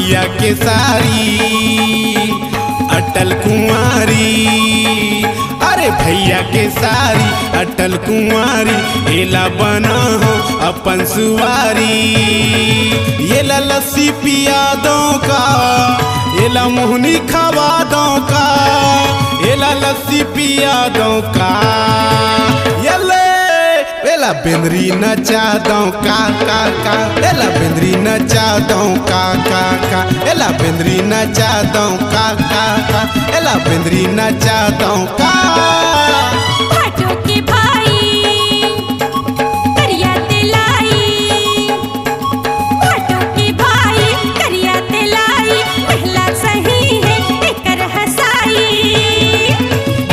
भैया के सारी अटल कुंवारी, अरे भैया के सारी अटल कुंवारी, एला बना हो अपन सुवारी। ये ला लस्सी पिया दो का, एला मोहनी खवा दो का, एला लस्सी पिया दो का, एला बेंद्री नचा दो का, एला बेंद्री नचा दो का, एला बेंद्री नचा दो का, एला बेंद्री नचा दो का। भाटो के भाई करिया तेलाई, भाटो के भाई करिया तेलाई, पहला सही है एकर हसाई।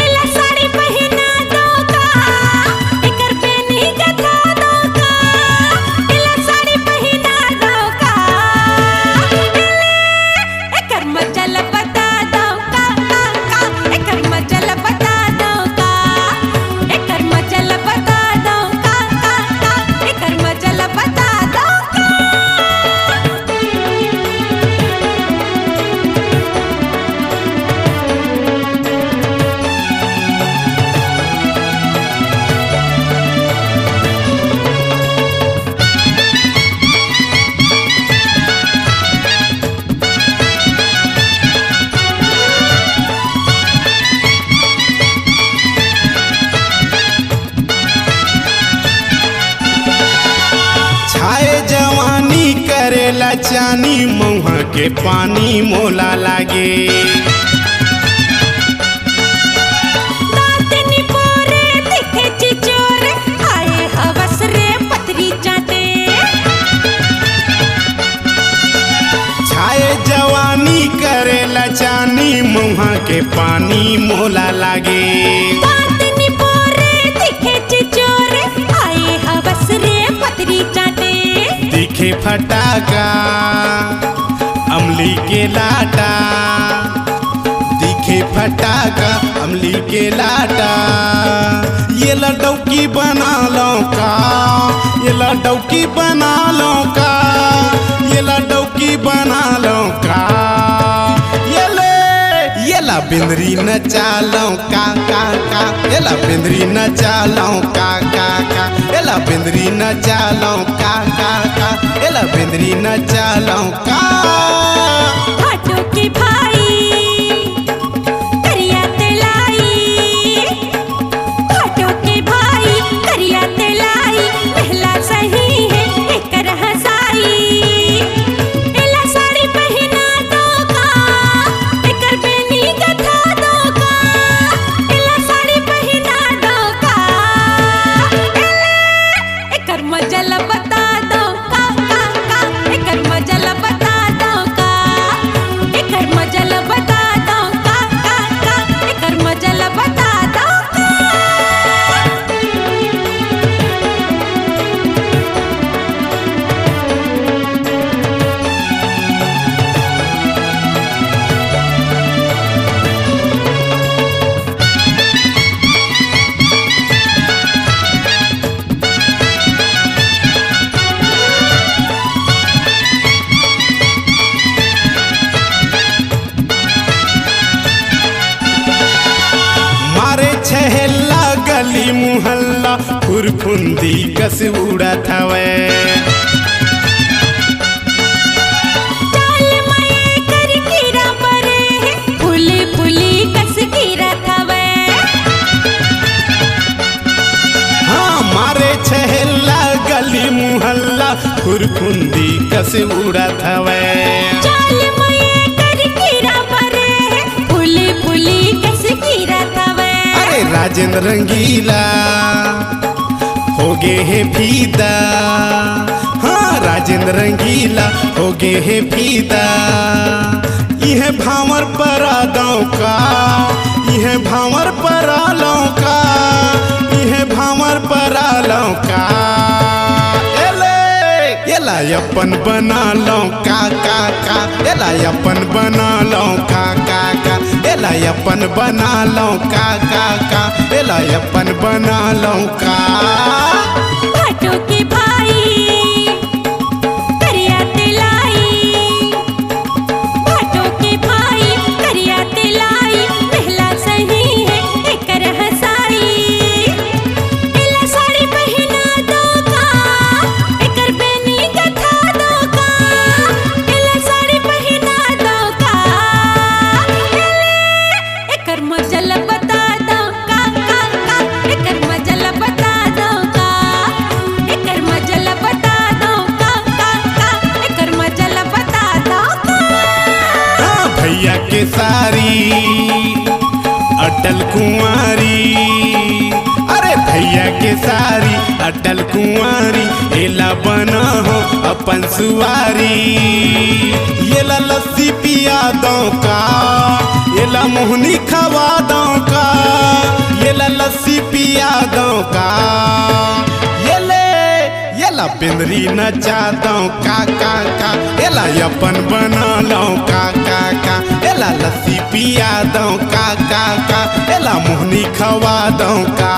एला साड़ी पहिना दो का, एकर पेनी गथा दो का, एला साड़ी पहिना दो का, एकर मजल बता दो का, एकर मजल बता दो का, एकर मजल बता दो का, एकर मजल बता दो का। छाए जवानी करेला चानी, महुआ के पानी मोला लागे। दातनी पोरे दिखे चिचोरे, आए हवस रे पतरी चाटे। छाए जवानी करेला चानी, महुआ के पानी मोला लागे। दातनी पोरे दिखे चिचोरे, आए हवस रे पतरी चाटे। दिखे फटाका अमली के लाटा, दिखे फटाका अमली के लाटा, ये लडौकी बना लो का, ये लडौकी बना लो का, ये लडौकी बना लो का, ये ला बिंदरी नचा लो का, ये ला बिंदरी नचा लो का, ये ला बिंदरी नचा लो का, ये ला बिंदरी नचा लो का। भाटो के भाई करिया तेलाई, भाटो के भाई करिया तेलाई, पहला सही है एकर हसाई। एला साड़ी पहिना दो का, एकर बेनी गथा दो का, एला साड़ी पहिना दो का, एकर मजल बता दो का, एकर मजल बता दो का, एकर मजल बता दो का, एकर मजल बता दो का। मारे छहेला गली मुहल्ला, फुरफुंदी कस उड़त हवे। चाल मये कर कीरा परे, फूली फूली कस कीरा थवे। हाँ मारे छहेला गली मुहल्ला, फुरफुंदी कस उड़त हवे। चाल मये कर कीरा परे, फूली फूली कस कीरा थवे। अरे राजेंद्र रंगीला हो गे है फीदा, हाँ राजेंद्र रंगीला हो गे है फीदा। यह भावर पर दो का, यह भावर पर लो का, यह भावर पर लो का, एला अपन बना लो का, एला अपन बना लो का, एला अपन बना लो का, एला अपन बना लो का। भाटो के भाई करिया तेलाई, अटल कुंवारी, अरे भैया के सारी अटल कुंवारी, एला बना हो अपन सुवारी। येला लस्सी पिया दो का, येला मोहनी खवा दो का, येला लस्सी पिया दो का, येला बिंदरी नचा दो का, येला अपन बना लो का, येला लस्सी पिया दो का, येला मोहनी खवा दो का।